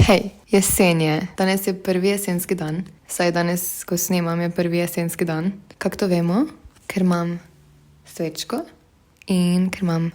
Hej, jesen je. Danes je prvi jesenski dan. Saj danes, ko snemam, je prvi jesenski dan. Kako to vemo? Ker imam svečko in ker imam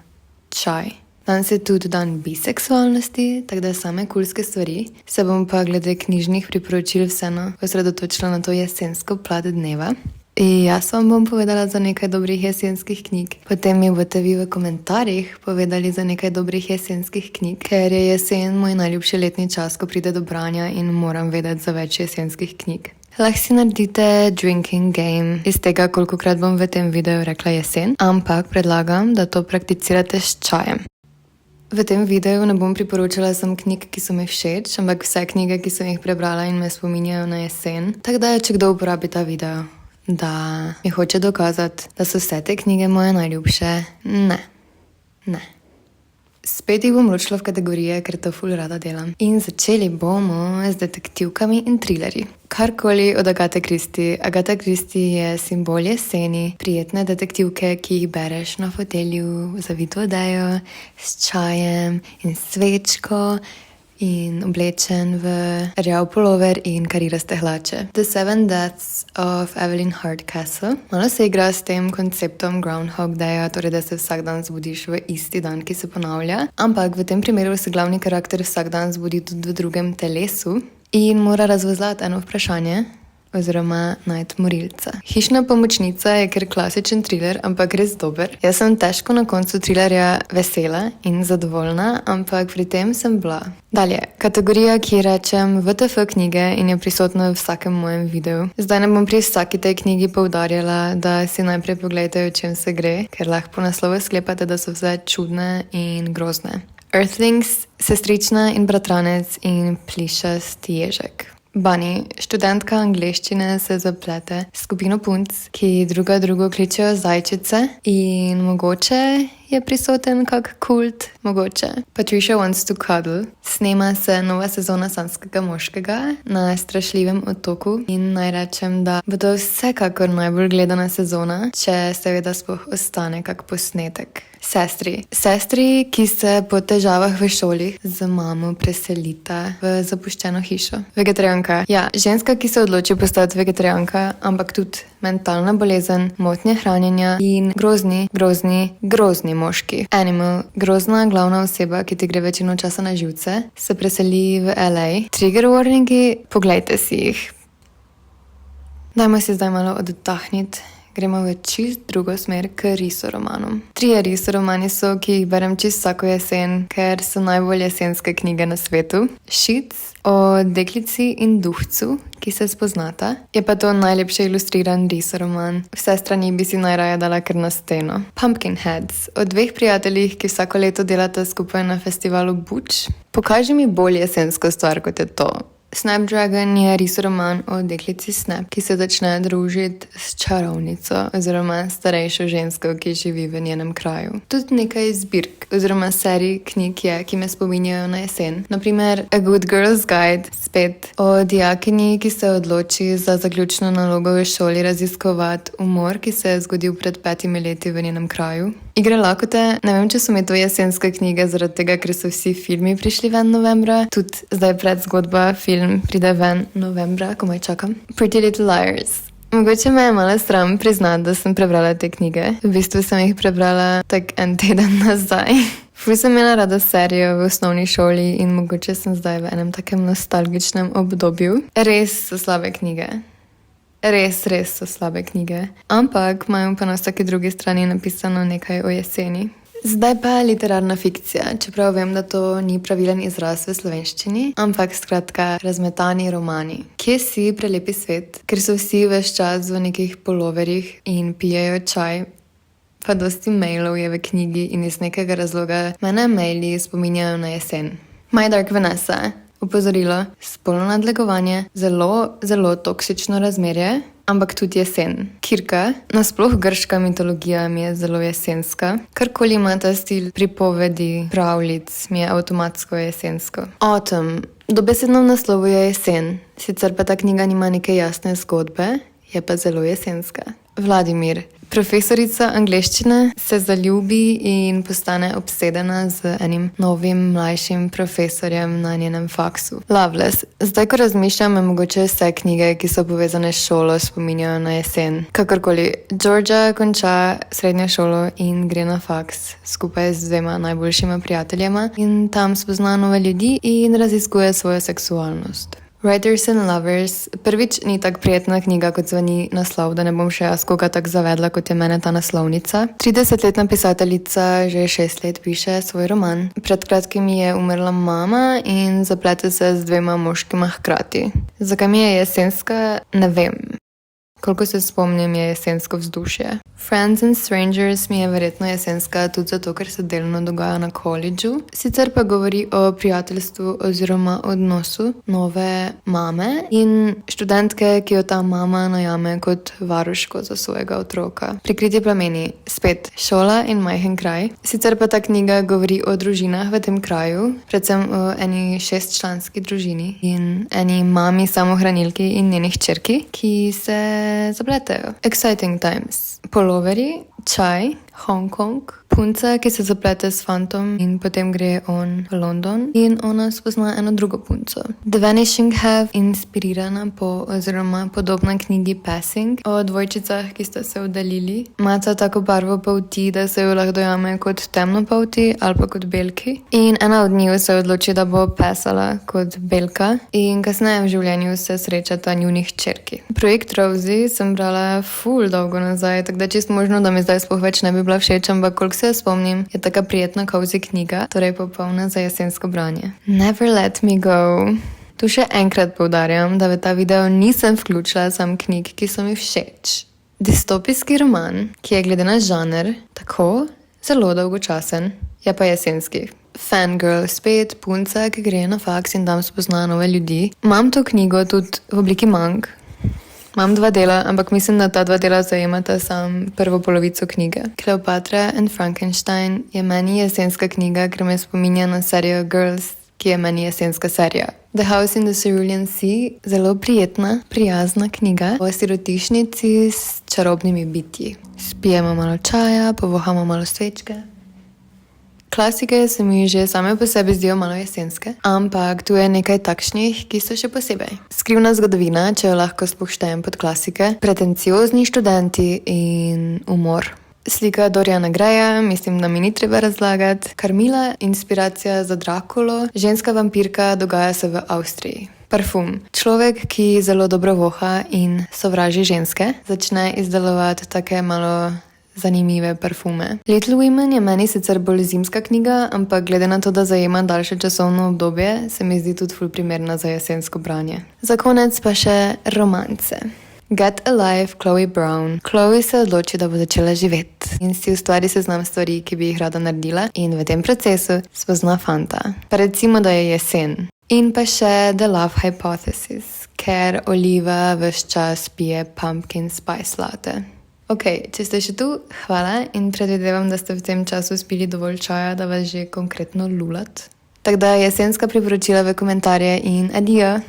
čaj. Danes je tudi dan biseksualnosti, tako da same kulske stvari. Se bom pa glede knjižnih priporočil vseeno osredotočila na to jesensko plat dneva. In jaz vam bom povedala za nekaj dobrih jesenskih knjig. Potem mi boste vi v komentarjih povedali za nekaj dobrih jesenskih knjig, ker je jesen moj najljubši letni čas, ko pride do branja in moram vedeti za več jesenskih knjig. Lahko si naredite drinking game iz tega, kolikokrat bom v tem videu rekla jesen, ampak predlagam, da to prakticirate s čajem. V tem videu ne bom priporočala samo knjig, ki so mi všeč, ampak vse knjige, ki sem jih prebrala in me spominjajo na jesen. Tako da, če kdo uporabi ta video, da mi hoče dokazati, da so vse te knjige moje najljubše, ne. Spet jih bom ločila v kategorije, ker to ful rada delam. In začeli bomo z detektivkami in trilerji. Karkoli od Agathe Christie. Agatha Christie je simbol jeseni, prijetne detektivke, ki jih bereš na fotelju, zavito odejo, s čajem in svečko in oblečen v rjav pulover in kariraste hlače. The Seven Deaths of Evelyn Hardcastle. Malo se igra s tem konceptom Groundhog Daya, torej da se vsak dan zbudiš v isti dan, ki se ponavlja, ampak v tem primeru se glavni karakter vsak dan zbudi tudi v drugem telesu in mora razvezlati eno vprašanje oziroma najti morilca. Hišna pomočnica je kar klasičen thriller, ampak res dober. Jaz sem težko na koncu thrillerja vesela in zadovoljna, ampak pri tem sem bila. Dalje, kategorija, ki rečem WTF knjige in je prisotna v vsakem mojem videu. Zdaj ne bom pri vsaki tej knjigi poudarjala, da si najprej pogledajte, o čem se gre, ker lahko po naslovu sklepate, da so vse čudne in grozne. Earthlings, sestrična in bratranec in plišast ježek. Bunny, študentka angleščine, se zaplete s skupino punc, ki druga drugo kličejo zajčice in mogoče je prisoten kak kult, mogoče. Patricia Wants to Cuddle. Snema se nova sezona Sanskega moškega na strašljivem otoku in naj rečem, da bo to vsekakor najbolj gledana sezona, če seveda sploh ostane kak posnetek. Sestri, ki se po težavah v šoli z mamo preselita v zapuščeno hišo. Vegetarijanka. Ja, ženska, ki se odloči postati vegetarijanka, ampak tudi mentalna bolezen, motnje hranjenja in grozni moški. Animal, grozna glavna oseba, ki ti gre večino časa na živce, se preseli v LA. Trigger warningi, poglejte si jih. Dajmo si zdaj malo oddahniti. Gremo v čist drugo smer k risoromanom. 3 risoromani so, ki jih berem čist vsako jesen, ker so najbolj jesenske knjige na svetu. Sheets o deklici in duhcu, ki se spoznata. Je pa to najlepše ilustriran risoroman. Vse strani bi si najraje dala kar na steno. Pumpkinheads o 2 prijateljih, ki vsako leto delata skupaj na festivalu Buč. Pokaži mi bolj jesensko stvar, kot je to. Snapdragon je risoroman o deklici Snap, ki se začne družiti s čarovnico oziroma starejšo žensko, ki živi v njenem kraju. Tudi nekaj zbirk oziroma serij knjig je, ki me spominjajo na jesen. Naprimer A Good Girl's Guide, spet o dijakinji, ki se odloči za zaključno nalogo v šoli raziskovati umor, ki se je zgodil pred 5 leti v njenem kraju. Igre lakote, ne vem, če so mi to jesenske knjige, zaradi tega, ker so vsi filmi prišli ven novembra. Tudi zdaj predzgodba, film pride ven novembra, komaj čakam. Pretty Little Liars. Mogoče me je malo sram priznati, da sem prebrala te knjige. V bistvu sem jih prebrala tak en teden nazaj. Ful sem imela rada serijo v osnovni šoli in mogoče sem zdaj v enem takem nostalgičnem obdobju. Res so slabe knjige. Res so slabe knjige. Ampak imajo pa na vsaki drugi strani napisano nekaj o jeseni. Zdaj pa literarna fikcija, čeprav vem, da to ni pravilen izraz v slovenščini, ampak skratka razmetani romani. Kje si prelepi svet, ker so vsi ves čas v nekih poloverjih in pijejo čaj, pa dosti mailov je v knjigi in iz nekega razloga mene maili spominjajo na jesen. My Dark Vanessa. Opozorilo, spolno nadlegovanje, zelo toksično razmerje, ampak tudi jesen. Kirka, nasploh grška mitologija mi je zelo jesenska. Karkoli ima ta stil pripovedi, pravljic, mi je avtomatsko jesensko. Autumn, dobesedno v naslovu je jesen, sicer pa ta knjiga nima neke jasne zgodbe, je pa zelo jesenska. Vladimir, Profesorica angleščine se zaljubi in postane obsedena z enim novim, mlajšim profesorjem na njenem faksu. Loveless. Zdaj, ko razmišljam, me mogoče vse knjige, ki so povezane s šolo, spominjajo na jesen. Kakorkoli, Georgia konča srednjo šolo in gre na faks skupaj z dvema najboljšima prijateljema in tam spozna nove ljudi in raziskuje svojo seksualnost. Writers and Lovers. Prvič ni tak prijetna knjiga, kot zveni naslov, da ne bom še jaz koga tak zavedla, kot je mene ta naslovnica. 30-letna pisateljica že 6 let piše svoj roman. Pred kratkim je umrla mama in zaplete se z dvema moškima hkrati. Zakaj mi je jesenska, ne vem. Koliko se spomnim, je jesensko vzdušje. Friends and Strangers mi je verjetno jesenska tudi zato, ker se delno dogaja na koledžu. Sicer pa govori o prijateljstvu oziroma odnosu nove mame in študentke, ki jo ta mama najame kot varuško za svojega otroka. Prikriti plameni, spet šola in majhen kraj. Sicer pa ta knjiga govori o družinah v tem kraju, predvsem o eni 6-članski družini in eni mami samohranilki in njenih hčerki, ki se zapletejo. Exciting times. Poloveri, čaj, Hong Kong, punca, ki se zaplete s fantom in potem gre on v London in ona spozna eno drugo punco. The Vanishing Half, inspirirana po oziroma podobna knjigi Passing o dvojčicah, ki sta se oddaljili. Mata tako barvo polti, da se jo lahko dojame kot temnopolti ali pa kot belki. In ena od njiju se odloči, da bo pesala kot belka in kasneje v življenju se srečata njunih hčerki. Projekt Rosie sem brala ful dolgo nazaj, tako da čisto možno, da mi zdaj sploh več ne bi bila všeč, ampak koliko se spomnim, je taka prijetna cozy knjiga, torej popolna za jesensko branje. Never Let Me Go. Tu še enkrat poudarjam, da v ta video nisem vključila sam knjig, ki so mi všeč. Distopijski roman, ki je glede na žanr tako zelo dolgočasen, je pa jesenski. Fangirl, spet punca, ki gre na faks in tam spozna nove ljudi. Imam to knjigo tudi v obliki mang. Imam 2 dela, ampak mislim, da ta 2 dela zajemata sam prvo polovico knjige. Cleopatra and Frankenstein je meni jesenska knjiga, ker me spominja na serijo Girls, ki je meni jesenska serija. The House in the Cerulean Sea, zelo prijetna, prijazna knjiga o sirotišnici s čarobnimi bitji. Spijemo malo čaja, povohamo malo svečke. Klasike se mi že same po sebi zdijo malo jesenske, ampak tu je nekaj takšnih, ki so še posebej. Skrivna zgodovina, če jo lahko sploh štejem pod klasike, pretenciozni študenti in umor. Slika Doriana Greya, mislim, da mi ni treba razlagati. Carmilla, inspiracija za Drakulo, ženska vampirka, dogaja se v Avstriji. Parfum. Človek, ki zelo dobro voha in sovraži ženske, začne izdelovati take malo zanimive parfume. Little Women je meni sicer bolj zimska knjiga, ampak glede na to, da zajema daljše časovno obdobje, se mi zdi tudi ful primerna za jesensko branje. Za konec pa še romance. Get Alive, Chloe Brown. Chloe se odloči, da bo začela živeti in si ustvari seznam stvari, ki bi jih rada naredila in v tem procesu spozna fanta. Pa recimo, da je jesen. In pa še The Love Hypothesis, ker Oliva ves čas pije pumpkin spice latte. Ok, če ste še tu, hvala in predvidevam, da ste v tem času spili dovolj čaja, da vas že konkretno lulat. Tako da jesenska priporočila v komentarje in adijo!